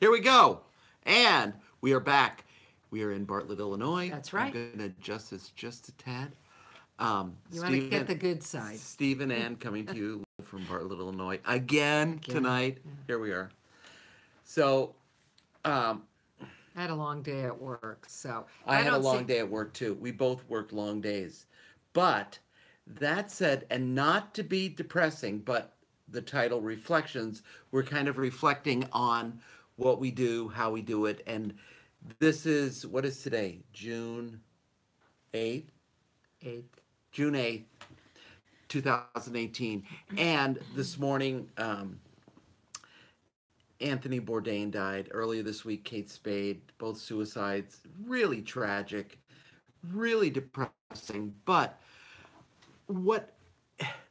Here we go. And we are back. We are in Bartlett, Illinois. That's right. I'm going to adjust this just a tad. You want to get the good side. Steve and Ann coming to you from Bartlett, Illinois again tonight. Yeah. Here we are. So, I had a long day at work, so I had a long day at work too. We both worked long days. But that said, and not to be depressing, but the title Reflections, we're kind of reflecting on what we do, how we do it. And this is, what is today? June 8th? 8th. June 8th, 2018. And this morning, Anthony Bourdain died. Earlier this week, Kate Spade, both suicides. Really tragic, really depressing. But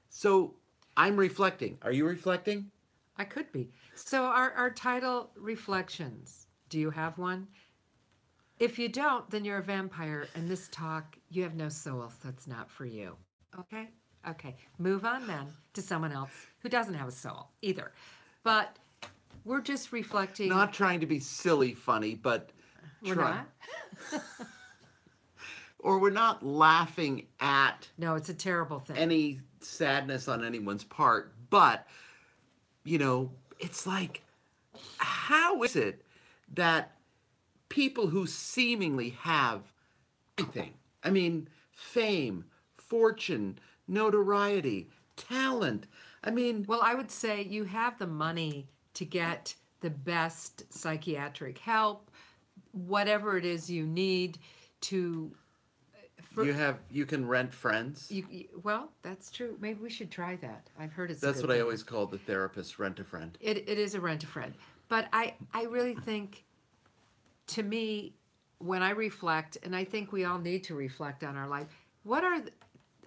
so I'm reflecting. Are you reflecting? I could be. So our title, Reflections. Do you have one? If you don't, then you're a vampire, and this talk, you have no soul, so it's not for you. Okay? Okay. Move on then to someone else who doesn't have a soul either. But we're just reflecting. Not trying to be silly funny, but We're not? or we're not laughing at No, it's a terrible thing. any sadness on anyone's part, but it's like, how is it that people who seemingly have everything, I mean, fame, fortune, notoriety, talent, Well, I would say you have the money to get the best psychiatric help, whatever it is you need to. you can rent friends. Well, that's true. Maybe we should try that. I've heard it's. That's what I always call the therapist, rent a friend. It is a rent a friend, but I really think, to me, when I reflect, and I think we all need to reflect on our life.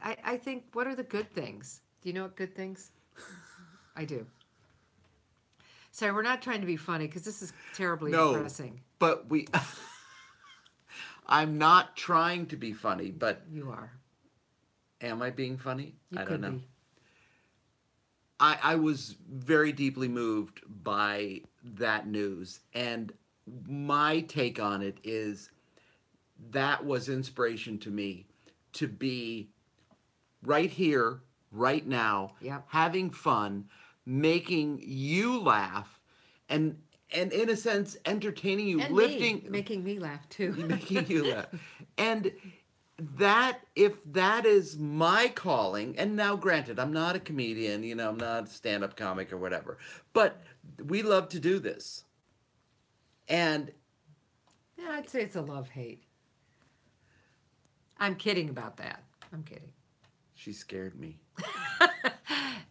I think what are the good things? Do you know what good things? I do. Sorry, we're not trying to be funny because this is terribly depressing. But I'm not trying to be funny, but You are. am I being funny? You I could don't know. be. I was very deeply moved by that news, and my take on it is that was inspiration to me to be right here, right now, Yep. having fun, making you laugh, and in a sense entertaining you, And lifting, making me laugh too. making you laugh. And that, if that is my calling, and now granted, I'm not a comedian, I'm not a stand-up comic or whatever, but we love to do this. And Yeah, I'd say it's a love-hate. I'm kidding about that. I'm kidding. she scared me.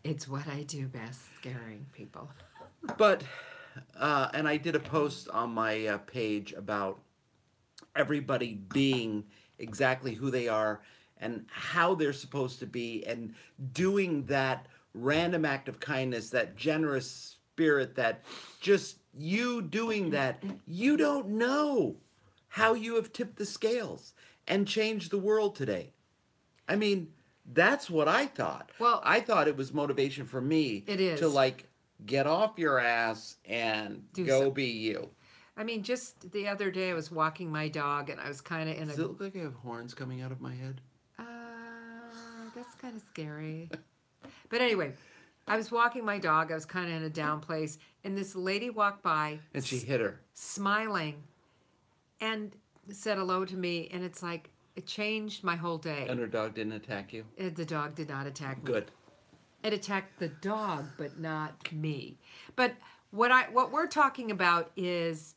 It's what I do best, scaring people. But, and I did a post on my page about everybody being exactly who they are and how they're supposed to be, and doing that random act of kindness, that generous spirit, that just you doing that. You don't know how you have tipped the scales and changed the world today. That's what I thought. Well, I thought it was motivation for me. It is. To get off your ass and go be you. Just the other day I was walking my dog and I was kind of in Does it look like I have horns coming out of my head? That's kind of scary. But anyway, I was walking my dog. I was kind of in a down place, and this lady walked by. And she hit her. Smiling, and said hello to me, and it's like it changed my whole day. And her dog didn't attack you? The dog did not attack me. Good. It attacked the dog, but not me. But what we're talking about is,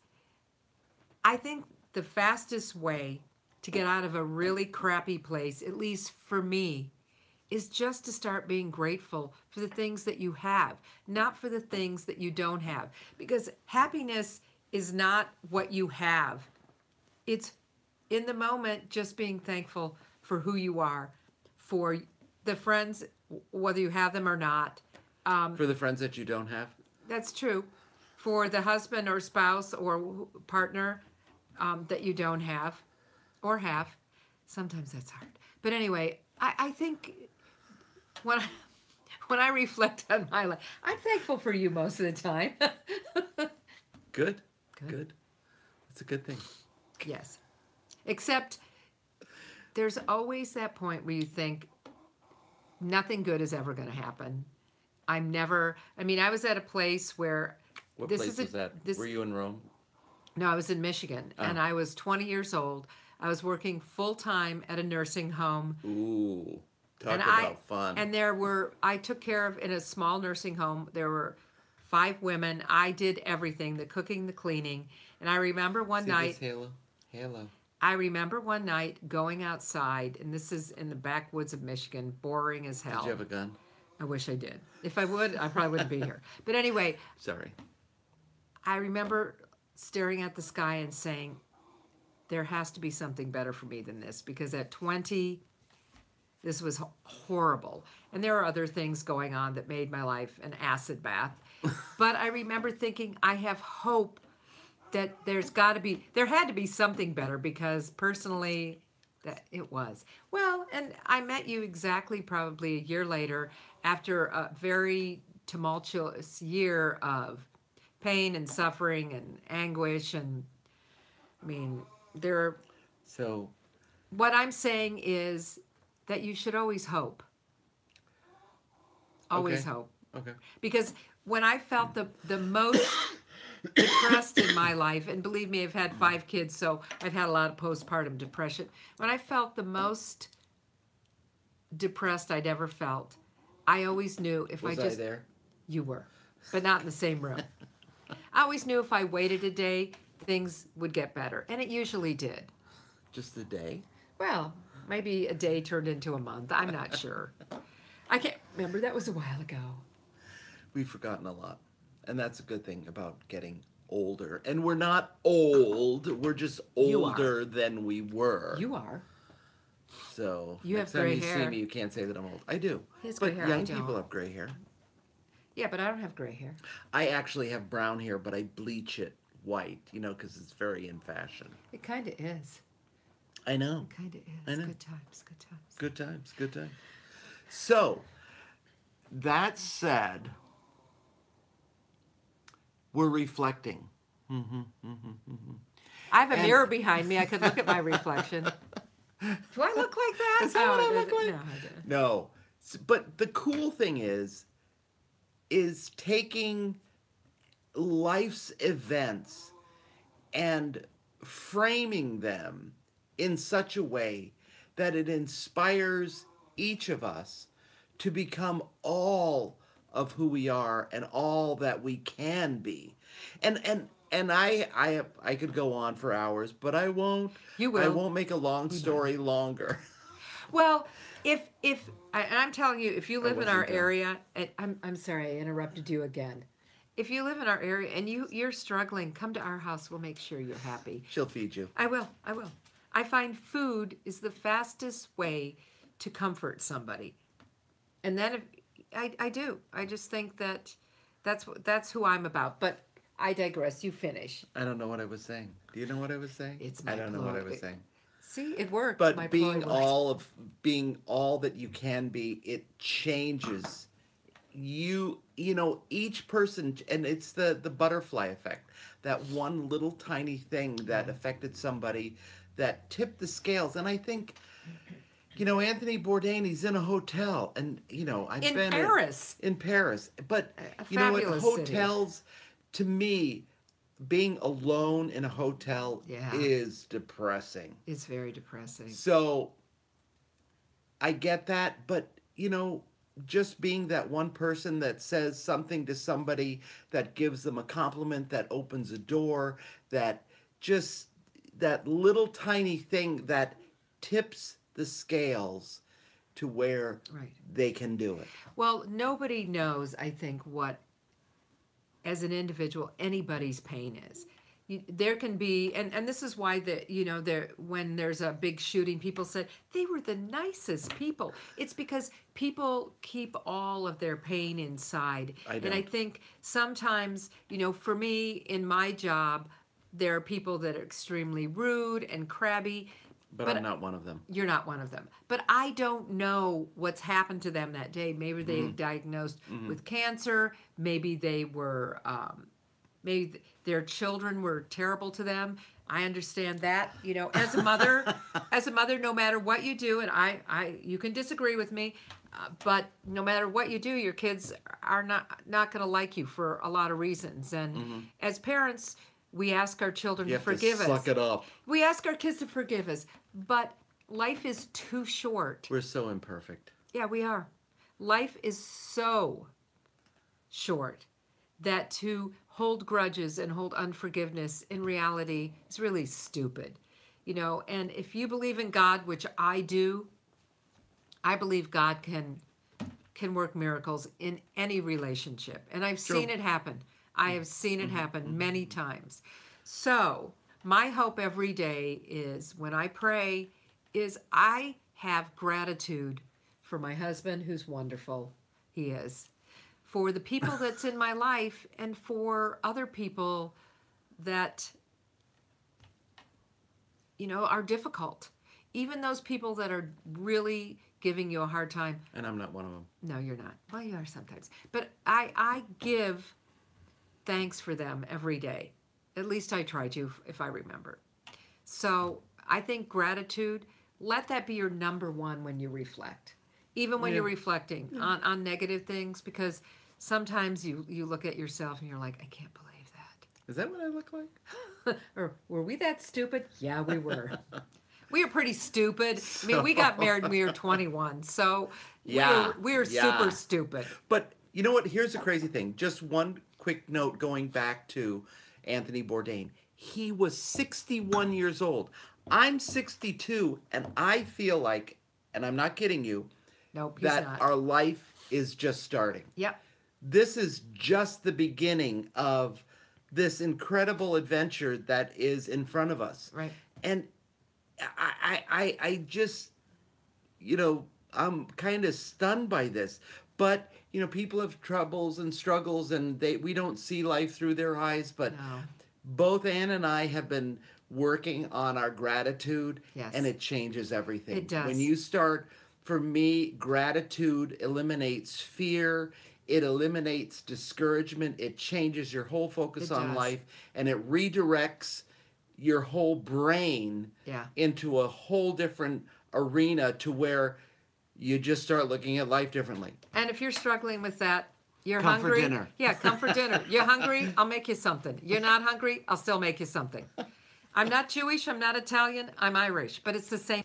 I think the fastest way to get out of a really crappy place, at least for me, is just to start being grateful for the things that you have, not for the things that you don't have. Because happiness is not what you have. It's in the moment, just being thankful for who you are, for the friends, whether you have them or not. For the friends that you don't have? That's true. For the husband or spouse or partner that you don't have or have. Sometimes that's hard. But anyway, I think when I reflect on my life, I'm thankful for you most of the time. Good. Good. It's a good thing. Yes. Except there's always that point where you think nothing good is ever going to happen. I mean, I was at a place where What this place is a, was that? this, Were you in Rome? no, I was in Michigan and I was 20 years old. I was working full time at a nursing home. Ooh, talk And about fun. And I took care of, in a small nursing home, there were 5 women. I did everything, the cooking, the cleaning. And I remember one See night, this halo. I remember one night going outside, and this is in the backwoods of Michigan, boring as hell. Did you have a gun? I wish I did. If I would, I probably wouldn't be here. But anyway, Sorry. I remember staring at the sky and saying, there has to be something better for me than this, because at 20, this was horrible. And there are other things going on that made my life an acid bath. But I remember thinking, I have hope that there had to be something better, because personally, that it was. Well, and I met you exactly probably a year later, after a very tumultuous year of pain and suffering and anguish. And I mean, So, what I'm saying is that you should always hope. Always Okay. hope. okay. Because when I felt the most depressed in my life, and believe me, I've had 5 kids, so I've had a lot of postpartum depression. When I felt the most depressed I'd ever felt, I always knew if Was I just... there? You were, but not in the same room. I always knew if I waited a day, things would get better, and it usually did. Just a day? Well, maybe a day turned into a month. I'm not sure. I can't remember. That was a while ago. We've forgotten a lot. And that's a good thing about getting older. And we're not old. We're just You are. older than we were. You are. So You next have time gray you see hair. me, you can't say that I'm old. I do. He has But gray hair, young I don't. people have gray hair. Yeah, but I don't have gray hair. I actually have brown hair, but I bleach it white, because it's very in fashion. It kind of is. I know. It kind of is. I know. Good times. Good times. Good times, good times. So, that said, we're reflecting. I have a mirror behind me. I could look at my reflection. Do I look like that? Is that what I look like? No, I didn't. No. But the cool thing is taking life's events and framing them in such a way that it inspires each of us to become all of who we are and all that we can be. And I could go on for hours, but I won't. You will. I won't make a long story longer. Well, and I'm telling you, if you live in our wasn't done. area, and I'm sorry I interrupted you again. If you live in our area and you're struggling, come to our house. We'll make sure you're happy. She'll feed you. I will. I find food is the fastest way to comfort somebody. And then I do. I just think that's who I'm about. But I digress. You finish. I don't know what I was saying. Do you know what I was saying? It's my I don't know what I plug. was saying. See, it worked. But My being ploy worked. being all that you can be, it changes you. Each person, and it's the butterfly effect. That one little tiny thing that affected somebody that tipped the scales. And I think, Anthony Bourdain, he's in a hotel, and I've In been Paris. in Paris. But A you know what? fabulous city. Hotels, to me, being alone in a hotel Yeah. is depressing. It's very depressing. So I get that, but just being that one person that says something to somebody, that gives them a compliment, that opens a door, that little tiny thing that tips the scales to where Right. they can do it. Well, nobody knows, I think, what, as an individual, anybody's pain is. There can be, and this is why when there's a big shooting, people said they were the nicest people. It's because people keep all of their pain inside. And I don't. think sometimes, for me, in my job, there are people that are extremely rude and crabby. But I'm not one of them. You're not one of them. But I don't know what's happened to them that day. Maybe they diagnosed with cancer. Maybe they were maybe their children were terrible to them. I understand that, you know, as a mother, no matter what you do, and you can disagree with me, but no matter what you do, your kids are not going to like you for a lot of reasons. And as parents, we ask our children You to have to forgive us. suck it up. We ask our kids to forgive us, but life is too short. We're so imperfect. Yeah, we are. Life is so short that to hold grudges and hold unforgiveness in reality is really stupid. You know, and if you believe in God, which I do, I believe God can work miracles in any relationship. And I've seen it happen. I have seen it happen many times. So, my hope every day is when I pray is I have gratitude for my husband, who's wonderful. He is. For the people that's in my life and for other people that, you know, are difficult. Even those people that are really giving you a hard time. And I'm not one of them. No, you're not. Well, you are sometimes. But I give thanks for them every day. At least I try to, if I remember. So I think gratitude, let that be your number one when you reflect. Even when you're reflecting on negative things, because sometimes you look at yourself and you're like, I can't believe that. Is that what I look like? Or were we that stupid? Yeah, we were. We were pretty stupid. I mean, we got married when we were 21, so we were super stupid. But you know what? Here's the crazy thing. Just one quick note going back to Anthony Bourdain. He was 61 years old. I'm 62, and I feel like, and I'm not kidding you, Nope, he's that not. our life is just starting. Yep. This is just the beginning of this incredible adventure that is in front of us. Right. And I just, you know, I'm kind of stunned by this. But, you know, people have troubles and struggles, and we don't see life through their eyes. But No. both Ann and I have been working on our gratitude, Yes. and it changes everything. It does. When you start, for me, gratitude eliminates fear. It eliminates discouragement. It changes your whole focus It on does. life, and it redirects your whole brain Yeah. into a whole different arena to where you just start looking at life differently. And if you're struggling with that, you're Come for hungry. dinner. Yeah, come for dinner. You're hungry, I'll make you something. You're not hungry, I'll still make you something. I'm not Jewish, I'm not Italian, I'm Irish, but it's the same.